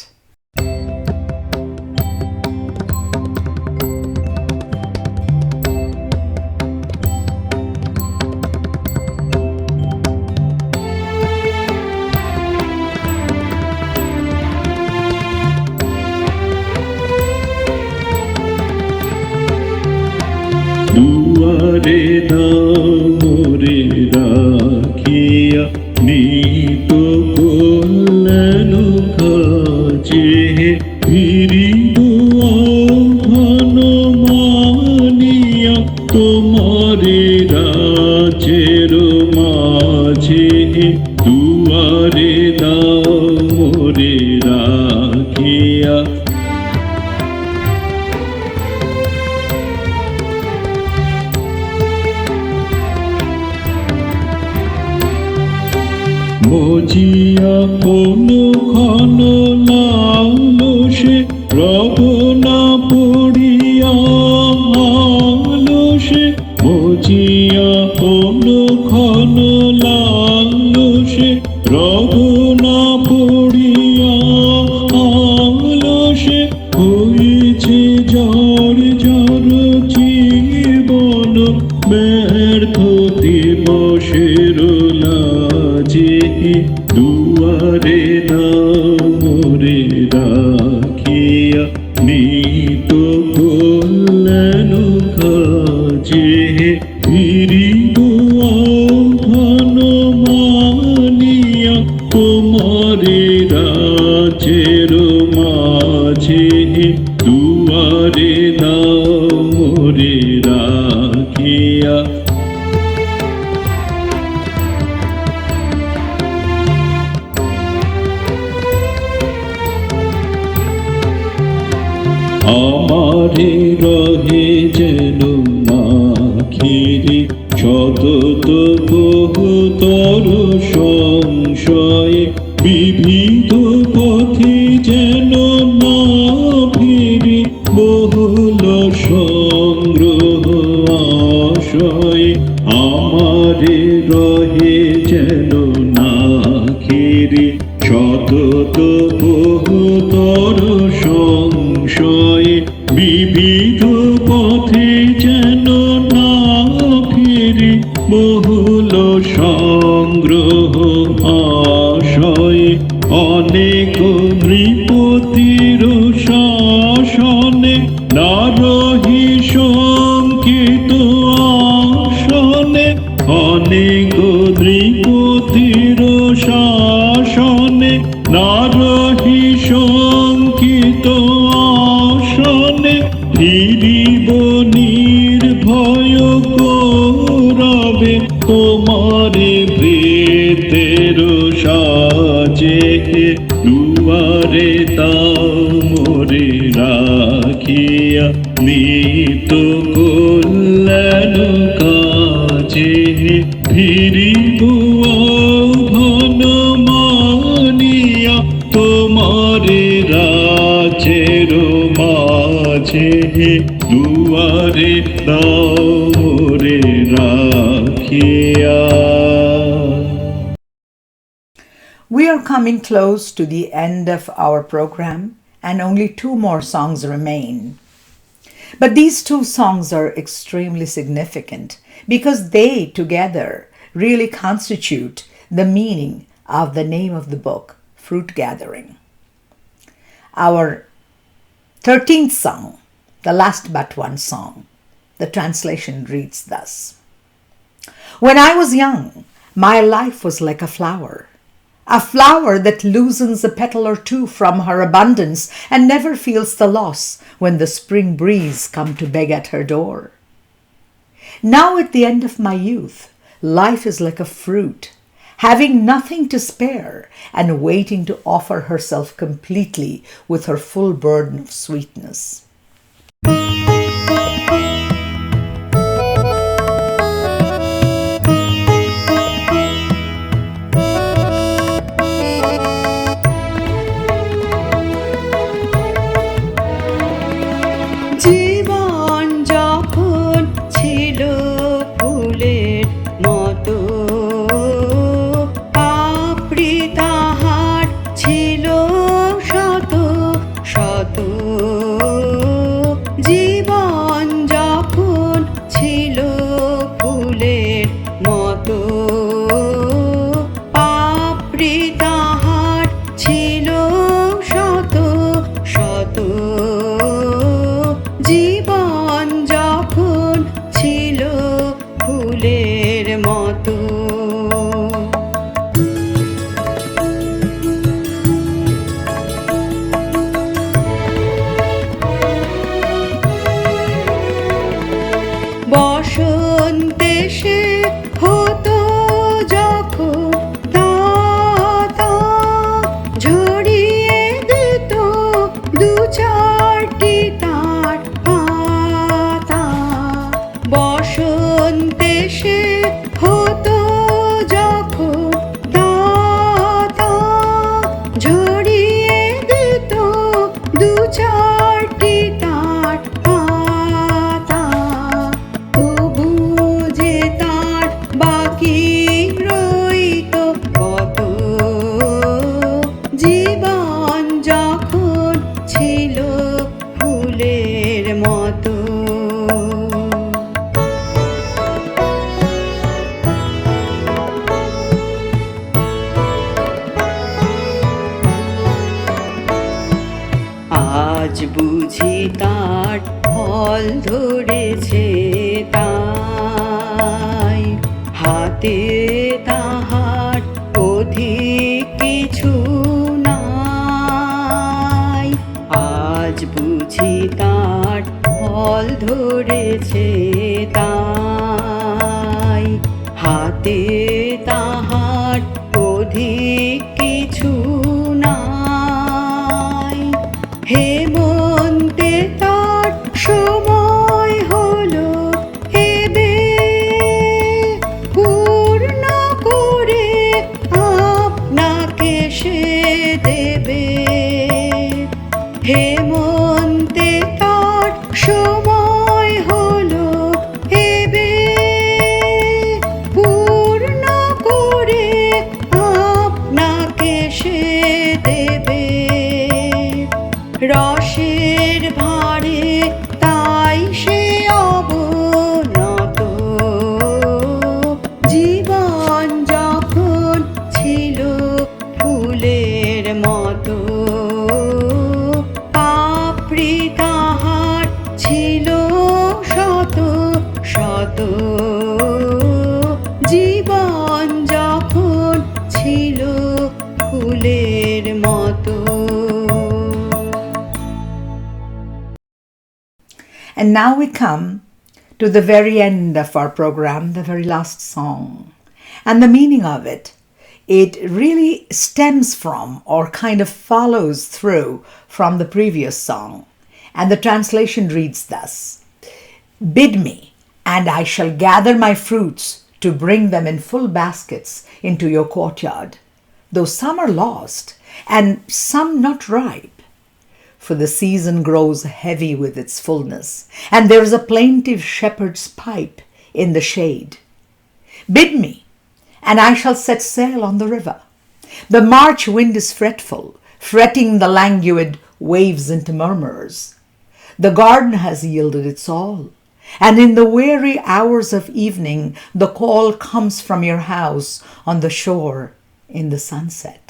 দুয়ারে দামরে রাখিয়া নিত কল্যাণ কাজে ফিরিব আহ্বান মানিয়া তোমারে রাজের মাঝে দুয়ারে দামরে রাখিয়া মজিয়া কোন ক্ষণ লালসে রব না পড়িয়া আলসে মজিয়া কোন ক্ষণ লালসে রব না পড়িয়া আলসে হয়েছে ঝড় ঝড় জীবন ব্যর্থ দিবসের লাজে দুয়ারে দামরে রাখিয়া নিত কল্যাণ কাজে ফিরিব আহ্বান মানিয়া তোমারে রাজের মাঝে দুয়ারে দামরে রাখিয়া আমারে রহে যেন মাখিরি সতত বহুতর সংশয়ে বিবিধ পথে যেন না ফিরি বহুল সংগ্রহ আশয়ে আমারে রহে যেন না খিরি সতত বহুতর সংশয়ে বিবিধ পথে যেন না ফিরি বহুল সংগ্রহ আশয়ে অনেক নৃপতির শাসনে না রহি শঙ্কিত আসনে অনেক নৃপতির শাসনে না রহি শঙ্কিত আসনে ফিরিব নির্ভয় গৌরবে তোমারে ভৃতের সাজে দুয়ারে তামরে রাখিয়া নিত কল্যাণ কাজে ফিরিব আহ্বান মানিয়া তোমারে রাজের মাঝে দুয়ারে তামরে রাখিয়া। We are coming close to the end of our program, and only 2 more songs remain. But these 2 songs are extremely significant because they together really constitute the meaning of the name of the book, Fruit Gathering. Our 13th song, the last but one song, the translation reads thus: When I was young, my life was like a flower that loosens a petal or two from her abundance and never feels the loss when the spring breeze come to beg at her door. Now at the end of my youth, life is like a fruit, having nothing to spare and waiting to offer herself completely with her full burden of sweetness. জীবন যখন ছিল ফুলের মতো, পাপড়ি তাহার ছিল শত শত। জীবন যখন ছিল ফুলের মতো, পাপড়ি তাহার ছিল শত শত। জীবন যখন ছিল ফুলের মতো। বসন্তে সে হতো যখন, দাদা ঝরিয়ে দিত দু চারটি তার পাতা। বসন্তে সে হতো যখন, দাদা ঝরিয়ে দিত দু চারটি তার পাতা। তবু যে তার বাকি রইত কত। জীবন যখন ছিল ফুলের মতো। আজ বুঝি তার ফল ধরেছে তাই, হাতে তাহার অধিক কিছু নাই। আজ বুঝি তার ফল ধরেছে তাই, হাতে তাহার অধিক কিছু নাই। হেমন্তে তার সময় হলো এবে, পূর্ণ করে আপনাকে সে দেবে। হেমন্তে তার সময় হলো এবে, পূর্ণ করে আপনাকে সে দেবে। রসের ভারে তাই সে অবনত। জীবন যখন ছিল ফুলের মতো, পাপড়ি তাহার ছিল শত শত। জীবন যখন ছিল ফুলের মতো। And now we come to the very end of our program, the very last song. And the meaning of it, it really stems from or kind of follows through from the previous song. And the translation reads thus: Bid me, and I shall gather my fruits to bring them in full baskets into your courtyard, though some are lost and some not ripe. For the season grows heavy with its fullness, and there is a plaintive shepherd's pipe in the shade. Bid me, and I shall set sail on the river. The March wind is fretful, fretting the languid waves into murmurs. The garden has yielded its all, and in the weary hours of evening the call comes from your house on the shore in the sunset.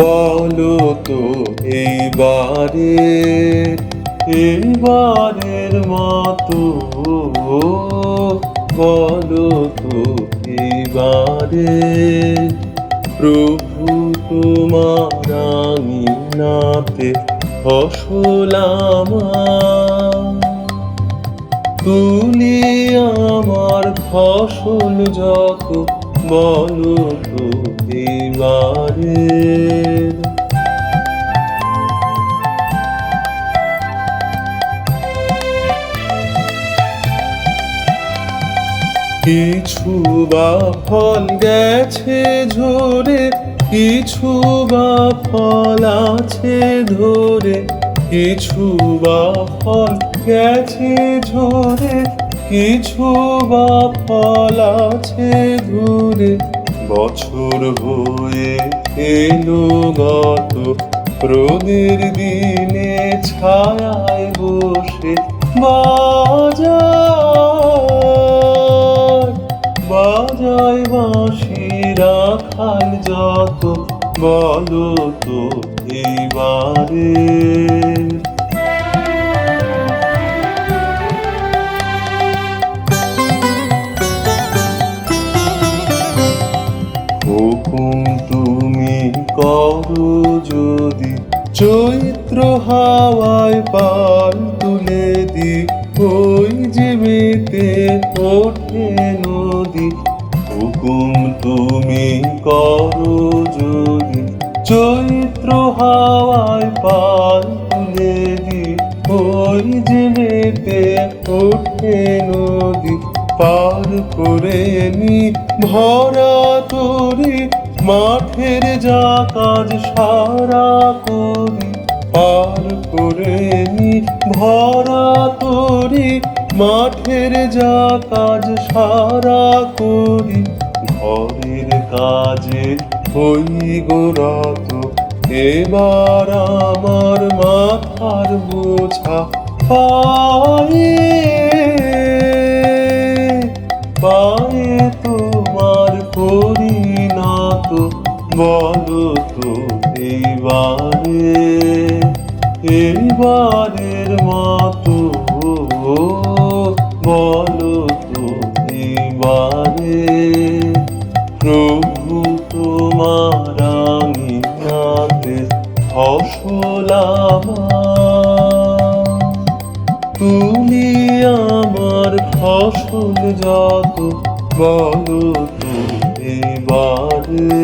বলো তো এইবারে এবারের মতো বলো তো এবারে প্রভু তোমার আঙিনাতে ফসল আমার তুলি আমার ফসল যত বলো তো এবারে কিছু বা ফল গেছে ঝরে কিছু বা ফল আছে ধরে কিছু বা ফল গেছে ঝরে কিছু বা ফল আছে ধরে বছর হয়ে এলো গত রোদের দিনে ছায়ায় বসে বাজায় বাঁশি রাখাল যত বলো তো এবারে হুকুম তুমি করো যদি চৈত্র হাওয়ায় পাল তুলে দি ওই যে মেতে ওঠে নদী হুকুম তুমি করো যদি চৈত্র হাওয়ায় পাল তুলে দি ওই যে মেতে ওঠে নদী পার করে নি ভরা তোরে মাঠের যা কাজ সারা করি পার করে নি ভরা তোরে মাঠের যা কাজ সারা করি ঘরের কাজে হই গোরত এবার আমার মাথার বোঝা পায়ে তোমার করি না তো বলো তো এইবারের মতো বলো তো এবারে প্রভু তোমার আঙিনাতে ফসল আমার তুমি আমার ফসল যত বলো তো এবারে